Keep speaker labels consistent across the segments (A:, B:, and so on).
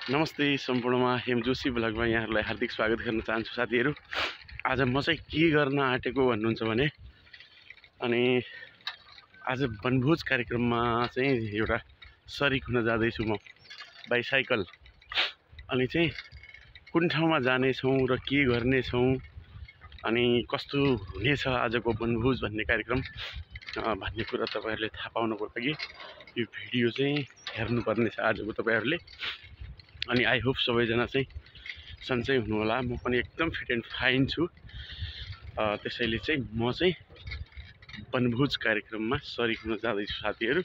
A: नमस्ते सम्पूर्णमा हेम जोशी ब्लगमा यहाँहरूलाई हार्दिक स्वागत गर्न चाहन्छु साथीहरू। आज म चाहिँ के गर्न आँटेको भन्नुहुन्छ भने अनि आज वनभोज कार्यक्रममा चाहिँ एउटा सरिक हुन जाँदैछु म बाइसाइकल। अनि चाहिँ कुन ठाउँमा जानेछौँ र के गर्नेछौँ अनि कस्तो हुनेछ आजको वनभोज भन्ने कार्यक्रम भन्ने कुरा तपाईहरुले थाहा पाउनको लागि यो भिडियो चाहिँ हेर्नुपर्ने छ आजको तपाईहरुले। अनि आई होप सबैजना चाहिँ सन्चै हुनुहोला। म पनि एकदम फिट एन्ड फाइन छु। त्यसैले चाहिँ म चाहिँ वनभोज कार्यक्रममा सरिक हुन जाँदैछु साथीहरू।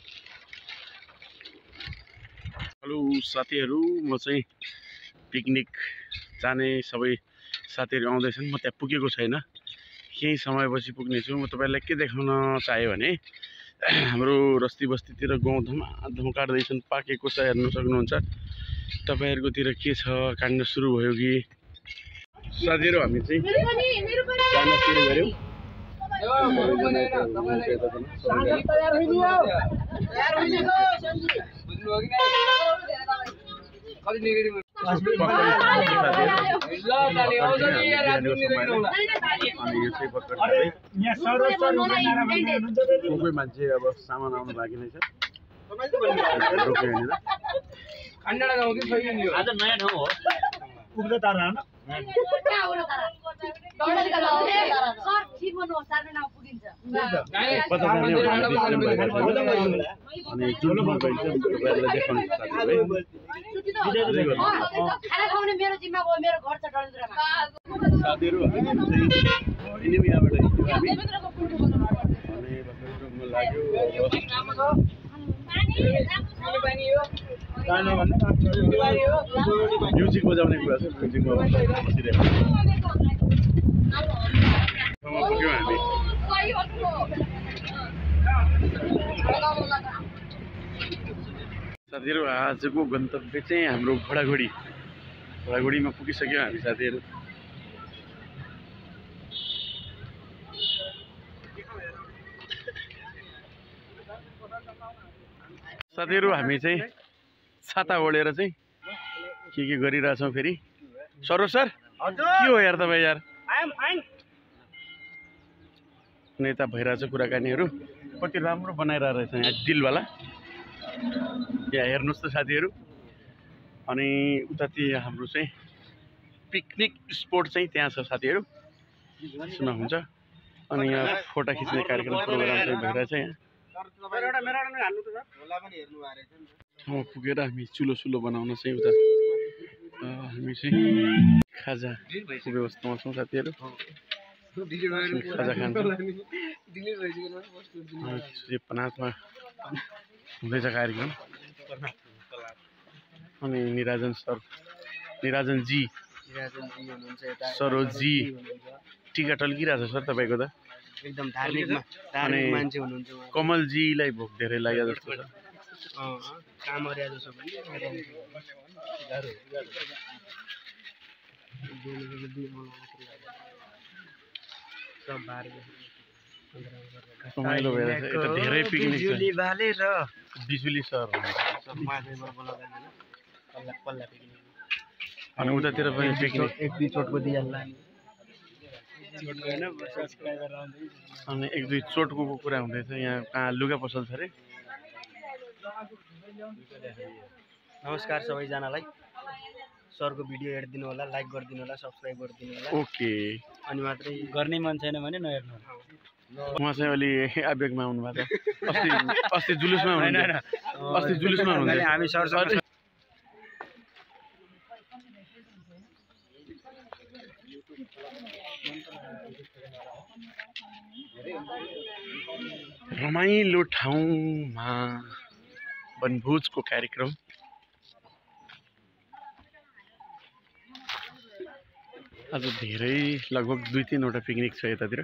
A: हेलो साथीहरू, म चाहिँ पिकनिक जाने सबै साथीहरू आउँदैछन्। म त्यहाँ पुगेको छैन, केही समयपछि पुग्नेछु। म तपाईहरुलाई के देखाउन चाहे भने हाम्रो रस्ती बस्तीतिर गहुँ धमाधम काट्दैछन्, पाकेको छ हेर्न सक्नुहुन्छ। तपाईहरुकोतिर के छ, काट्न सुरु भयो कि? साथीहरू हामी चाहिँ जान सुरु गर्यौं। कोही मान्छे अब सामान आउनु बाँकी नै छ।
B: आज नयाँ ठाउँ हो
C: पुग्दै तारा हैन
A: अनि जुन मोबाइल चाहिँ तपाईहरुलाई देखाउने साथीहरु
D: खाना खाउने मेरो जिम्मा भयो, मेरो घर छ डडेलधुरामा।
A: साथीहरु हामी चाहिँ इनिम यहाँबाट हिँड्यौं हामी। अनि भन्न लाग्यो म्युजिक बजाउने कुरा छ। म्युजिकमा बसिरहेको पुग्यौं हामी। साथीहरु आजको गन्तव्य चाहिँ हाम्रो घोडाघोडीमा पुगिसक्यौं हामी साथीहरु। साथीहरु हामी चाहिँ छाता ओढेर चाहिँ के गरिरहेछौँ फेरि। सरोज सर के हो यार तपाईँ यार? नेता भइरहेछ कुराकानीहरू, कति राम्रो बनाइरहेको रहेछ यहाँ दिलवाला। यहाँ हेर्नुहोस् त साथीहरू। अनि उताति हाम्रो चाहिँ पिकनिक स्पोट चाहिँ त्यहाँ छ साथीहरू, सुन्न हुन्छ। अनि यहाँ फोटो खिच्ने कार्यक्रम प्रोग्राम चाहिँ भइरहेछ यहाँ। ठाउँमा पुगेर हामी चुलो बनाउन चाहिँ उता हामी चाहिँ खाजाको व्यवस्थामा छौँ साथीहरू। खाजा खान्छौँ। पनाथमा हुँदैछ कार्यक्रम। अनि निराजनजी सरोजी टिका टल्किरहेछ सर तपाईँको त
B: एकदम धार्मिक मान्छे हुनुहुन्छ।
A: कमलजीलाई भोक धेरै लाग्यो जस्तो छ।
B: काम गरे जस्तो
A: रमाइलो भइरहेछ। यता धेरै पिकनिक छ। बिजुली सर अनि उतातिर पनि पिकनिक।
B: एक दुई चोटको दिइहाल्ला।
A: अनि एक दुई चोटको कुरा हुँदैछ। यहाँ कहाँ लुगा पसल छ अरे।
B: नमस्कार सबैजनालाई। सरको भिडियो हेरिदिनु होला, लाइक गरिदिनु होला, सब्सक्राइब गरिदिनु होला।
A: ओके।
B: अनि मात्रै गर्ने मन छैन भने नहेर्नु।
A: उहाँ चाहिँ अलि आवेगमा आउनु भएको छ। अस्ति जुलुसमा हुनुहुन्थ्यो।
B: हामी सरसँग
A: रमाइलो ठाउँमा वनभोजको कार्यक्रम। आज धेरै लगभग 2-3 वटा पिकनिक छ यतातिर।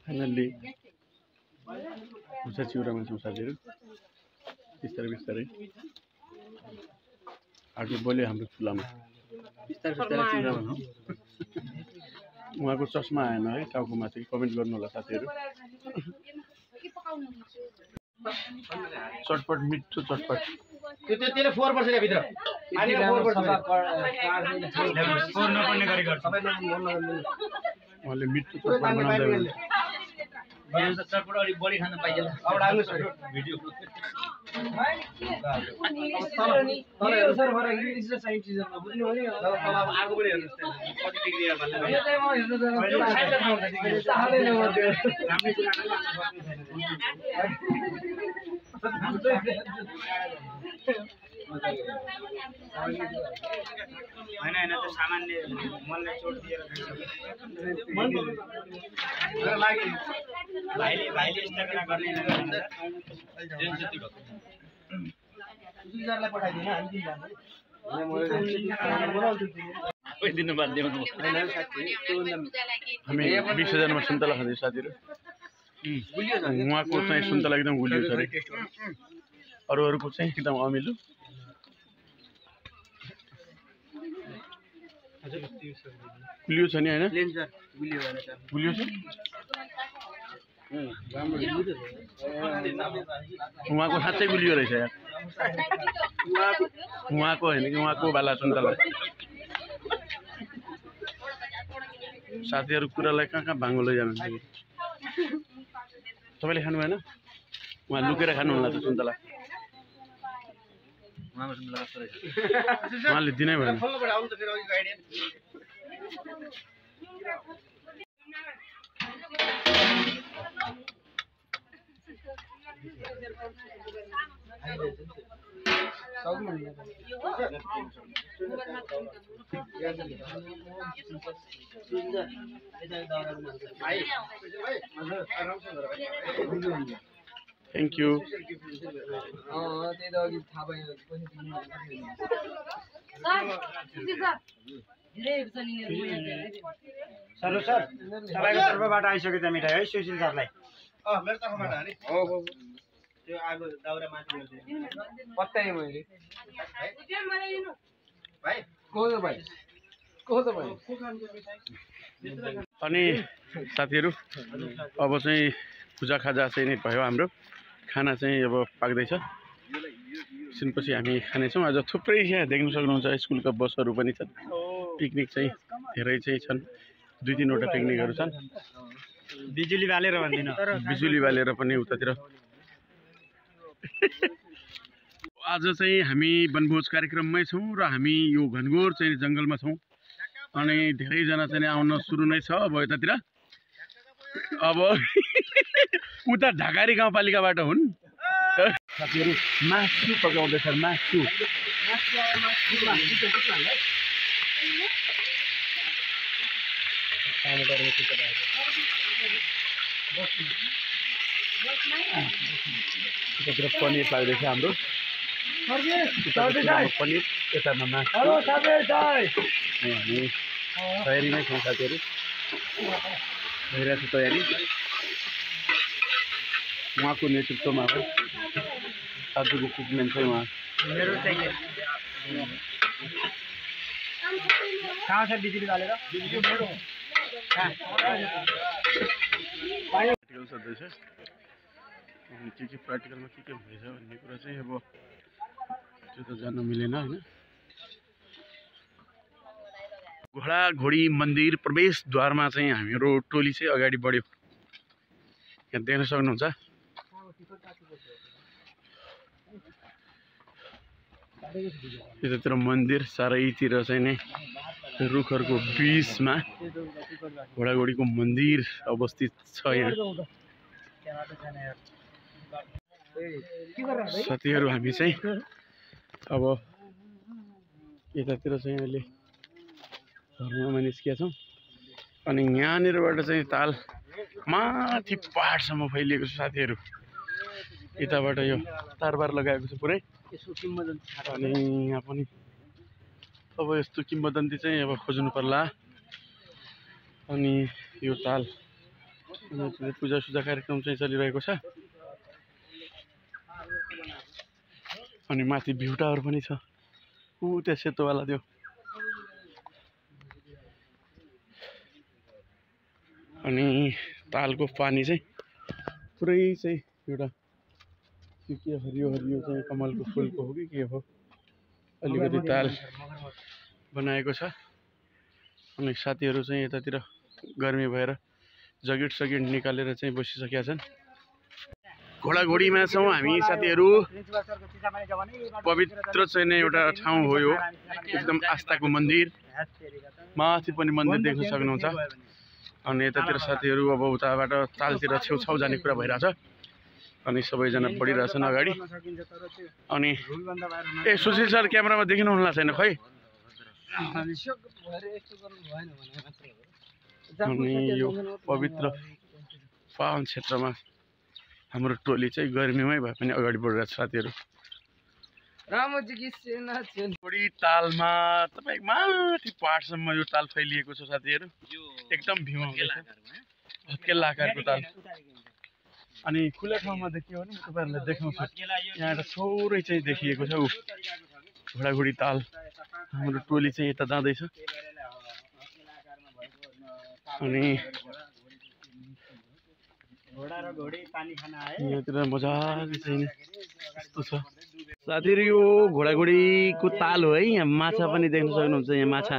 A: फाइनली खुर्सा चिउरामा छौँ साथीहरू बिस्तारै बिस्तारै आगे बोल्यो हाम्रो चुलामा उहाँको चस्मा आएन है टाउकोमा चाहिँ कमेन्ट गर्नु होला साथीहरू चटपट मिठो चटपट
B: त्यसले 4% भित्र अनि 4% नपर्ने गरी गर्छ
A: उहाँले मिठो चटपट बनाउँदै हुनुहुन्छ
B: चटपट अलि बढी खान पाइन्छ अब लाग्नुहोस् भिडियो सर फरक इंग्लिश र साइन्स टिचरमा बुझ्नु हो नि अब आगो पनि हेर्नुस् कति डिग्री भन्ने यो चाहिँ म हेर्नु हैन त्यो सामान्य मनले चोट दिएर भाइले स्ट्रगल गर्ने जुजरलाई पठाइदिनु हामी दिन जाने
A: हामी 20,000 मा सुन्तला खाँदै साथीहरू उहाँको चाहिँ सुन्तला एकदम गुलियो छ रे अरूको चाहिँ एकदम अमिलो गुलियो छ नि हैन गुलियो छ उहाँको साँच्चै गुलियो रहेछ यार उहाँको हैन कि उहाँको बाला सुन्तला साथीहरू कुरालाई कहाँ भाङ्गो लैजानुहुन्छ तपाईँले खानु भएन उहाँ लुकेर खानु होला त सुन्तला उहाँले दिनै भएन Thank you.
C: सर सर तपाईको तर्फबाट आइसक्यो त मिठाई है सुशील सरलाई
B: मेरो तर्फबाट हो नि त्यो आगो दाउरा माथि गर्दै पत्तै मैले भाइ को त भाइ
A: अनि साथीहरू अब चाहिँ पूजा खाजा चाहिँ नै भयो हाम्रो खाना चाहिँ अब पाक्दैछ एकछिनपछि हामी खानेछौँ आज थुप्रै यहाँ देख्न सक्नुहुन्छ स्कुलका बसहरू पनि छन् पिकनिक चाहिँ धेरै चाहिँ छन् 2-3 वटा पिकनिकहरू छन्
C: बिजुली बालेर भन्दिन
A: बिजुली बालेर पनि उतातिर आज चाहिँ हामी वनभोज कार्यक्रममै छौँ र हामी यो घनघोर चाहिँ जङ्गलमा छौँ अनि धेरैजना चाहिँ आउन सुरु नै छ अब यतातिर अब उता ढाकारी गाउँपालिकाबाट हुन् साथीहरू मासु पकाउँदैछ मासु यतातिर पनिर लाग्दैछ हाम्रो पनिर यतामा मासु हामी तयारीमै छौँ साथीहरू भइरहेको छ तयारी उहाँको नेतृत्वमा हो आजको कुकम्यान चाहिँ उहाँ
C: कहाँ छ बिजुली बालेर
A: प्र्याक्टिकल चल्दैछ के प्र्याक्टिकलमा के हुँदैछ भन्ने कुरा चाहिँ अब त्यो त जान्न मिलेन होइन घोडाघोडी मन्दिर प्रवेशद्वारमा चाहिँ हाम्रो टोली चाहिँ अगाडि बढ्यो यहाँ देख्न सक्नुहुन्छ यतातिर मन्दिर चारैतिर चाहिँ नै रुखहरूको बिचमा घोडाघोडीको मन्दिर अवस्थित छ यहाँ साथीहरू हामी चाहिँ अब यतातिर चाहिँ अहिले धर्ममा निस्किया छौँ अनि यहाँनिरबाट चाहिँ ताल माथि पहाडसम्म फैलिएको छ साथीहरू यताबाट यो तारबार लगाएको छ पुरै अनि यहाँ पनि अब यस्तो किम्बदन्ती चाहिँ अब खोज्नु पर्ला अनि यो ताल पूजासुजा कार्यक्रम चाहिँ चलिरहेको छ अनि माथि भ्यू टावर पनि छ ऊ त्यो सेतोवाला त्यो अनि तालको पानी चाहिँ पुरै चाहिँ एउटा के हरियो हरियो चाहिँ कमलको फुलको हो कि के हो अलिकति ताल बनाएको छ अनि साथीहरू चाहिँ यतातिर गर्मी भएर जगिट सगिट निकालेर चाहिँ बसिसकेका छन् घोडाघोडीमा छौँ हामी साथीहरू पवित्र चाहिँ एउटा ठाउँ हो यो एकदम आस्थाको मन्दिर माथि पनि मन्दिर देख्न सक्नुहुन्छ अनि यतातिर साथीहरू अब उताबाट तालतिर छेउछाउ जाने कुरा भइरहेछ अनि सबैजना बढिरहेछन् अगाडि अनि ए सुशील सर क्यामेरामा देखिनु होला छैन खै अनि यो पवित्र पावन क्षेत्रमा हाम्रो टोली चाहिँ गर्मीमै भए पनि अगाडि बढिरहेछ साथीहरू बढी तालमा तपाईँ माथि पहाडसम्म यो ताल फैलिएको छ साथीहरू एकदम भ्यू आउँदैछ हत्केला आकारको ताल अनि खुला ठाउँमा देखियो भने म तपाईँहरूलाई देखाउँछु यहाँ एउटा थोरै चाहिँ देखिएको छ ऊ घोडाघोडी ताल हाम्रो टोली चाहिँ यता जाँदैछ अनि यहाँतिर मजाले चाहिँ यस्तो छ साथीहरू यो घोडाघोडीको ताल हो है यहाँ माछा पनि देख्न सक्नुहुन्छ यहाँ माछा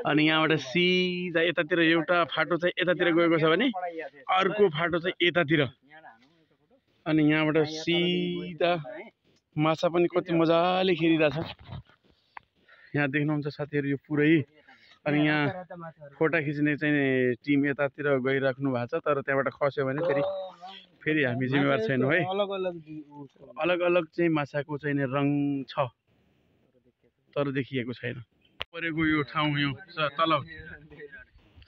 A: अनि यहाँबाट सिधा यतातिर एउटा फाटो चाहिँ यतातिर गएको छ भने अर्को फाटो चाहिँ यतातिर अनि यहाँबाट सिधा माछा पनि कति मजाले खेलिरहेछ यहाँ देख्नुहुन्छ साथीहरू यो पुरै अनि यहाँ फोटा खिच्ने चाहिँ टिम यतातिर गइराख्नु भएको छ तर त्यहाँबाट खस्यो भने फेरि हामी जिम्मेवार छैनौँ है अलग अलग चाहिँ माछाको चाहिँ रङ छ तर देखिएको छैन परेको यो ठाउँ यो तल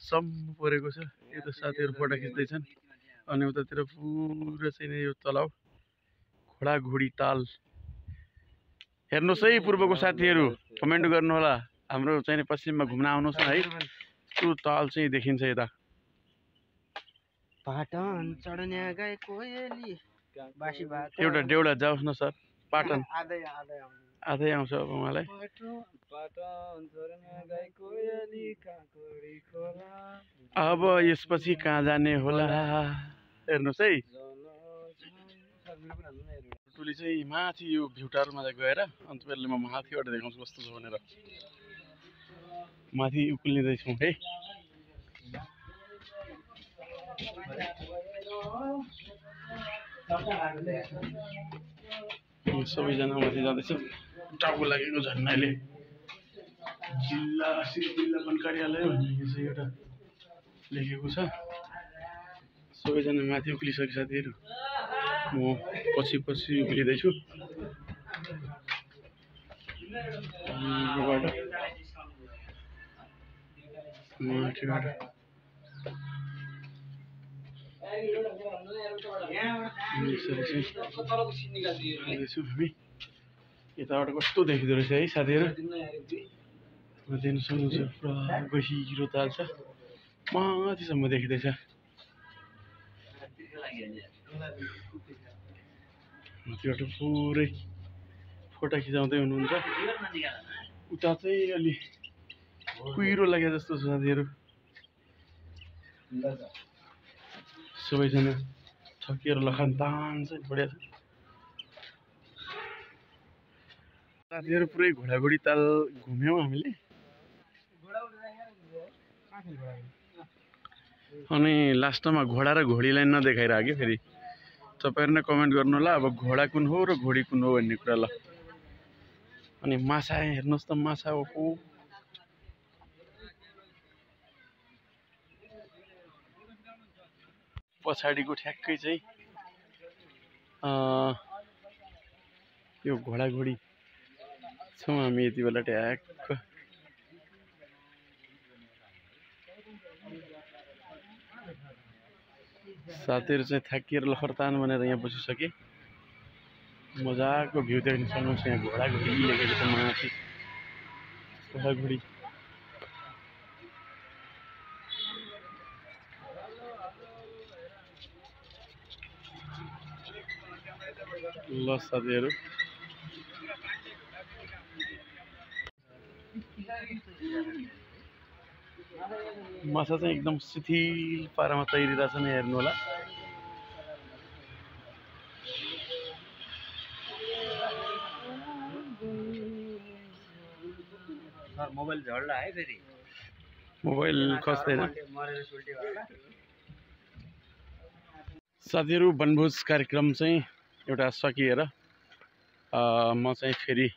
A: सम्म परेको छ यो त साथीहरू फोटा खिच्दैछन् अनि उतातिर पुरा चाहिँ यो तलाउ घोडाघोडी ताल हेर्नुहोस् है पूर्वको साथीहरू कमेन्ट गर्नुहोला हाम्रो चाहिँ पश्चिममा घुम्न आउनुहोस् न है त्यो ताल चाहिँ देखिन्छ यता
B: पाटन चढ्ने गाई कोयली बासी भात
A: एउटा डेउडा जाओस् न सर पाटन आधै आउँछ अब उहाँलाई अब यसपछि कहाँ जाने होला हेर्नुहोस् है टोली चाहिँ माथि यो भ्यू टावरमा गएर अनि तपाईँहरूले म माथिबाट देखाउँछु कस्तो छ भनेर माथि उक्लिँदैछौँ है सबैजना माथि जाँदैछ टाउको लागेको झन्नाले जिल्ला वन कार्यालय भन्ने चाहिँ एउटा लेखेको छ सबैजना माथि उक्लिसके साथीहरू म पछि उक्लिँदैछु माथिबाट हामी यताबाट कस्तो देखिँदो रहेछ है साथीहरू देख्न सक्नुहुन्छ पुरा गहिरो ताल छ माथिसम्म देखिँदैछ माथिबाट पुरै फोटा खिचाउँदै हुनुहुन्छ उता चाहिँ अलि कुहिरो लागे जस्तो छ साथीहरू सबैजना थकिएर लखान तान चाहिँ बढिया छ साथीहरू पुरै घोडाघोडी ताल घुम्यौँ हामीले अनि लास्टमा घोडा र घोडीलाई नदेखाइरह्यो कि फेरि तपाईँहरू नै कमेन्ट गर्नु होला अब घोडा कुन हो र घोडी कुन हो भन्ने कुरा ल अनि माछा हेर्नुहोस् त माछा हो पछाडिको ठ्याक्कै चाहिँ यो घोडाघोडी छौँ हामी यति बेला ट्याक्क साथीहरू चाहिँ थाकिएर लखरतान भनेर यहाँ बसिसके मजाको भ्यू देख्न सक्नुहुन्छ यहाँ घोडाघोडी लेखेको छ माथि घोडाघोडी ल साथीहरू माछा चाहिँ एकदम शिथिल पारामा तैरिरहेछ नि हेर्नु होला
C: सर मोबाइल झड्ला है फेरि
A: मोबाइल खस्दैन
C: मरेर सुल्टी भयो
A: साथीहरू वनभोज कार्यक्रम चाहिँ एउटा सकिएर म चाहिँ फेरि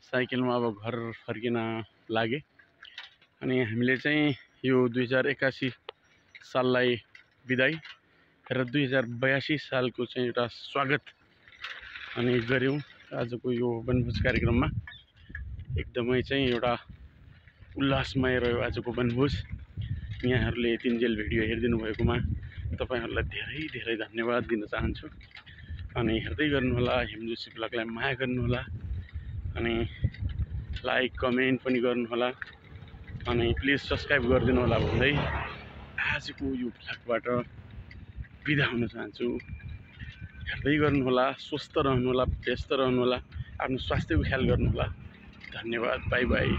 A: साइकलमा अब घर फर्किन लागे अनि हामीले चाहिँ यो 2081 साललाई बिदाई र 2082 सालको चाहिँ एउटा स्वागत अनि गऱ्यौँ आजको यो वनभोज कार्यक्रममा एकदमै चाहिँ एउटा उल्लासमय रह्यो आजको वनभोज यहाँहरूले यतिन्जेल भिडियो हेरिदिनु भएकोमा तपाईहरुलाई धेरै धेरै धन्यवाद दिन चाहन्छु अनि हेर्दै गर्नुहोला हेमजोशी ब्लगलाई माया गर्नुहोला अनि लाइक कमेन्ट पनि गर्नुहोला अनि प्लिज सब्स्क्राइब गरिदिनु होला भन्दै आजको यो ब्लगबाट बिदा हुन चाहन्छु हेर्दै गर्नुहोला स्वस्थ रहनुहोला व्यस्त रहनुहोला आफ्नो स्वास्थ्यको ख्याल गर्नुहोला धन्यवाद बाई बाई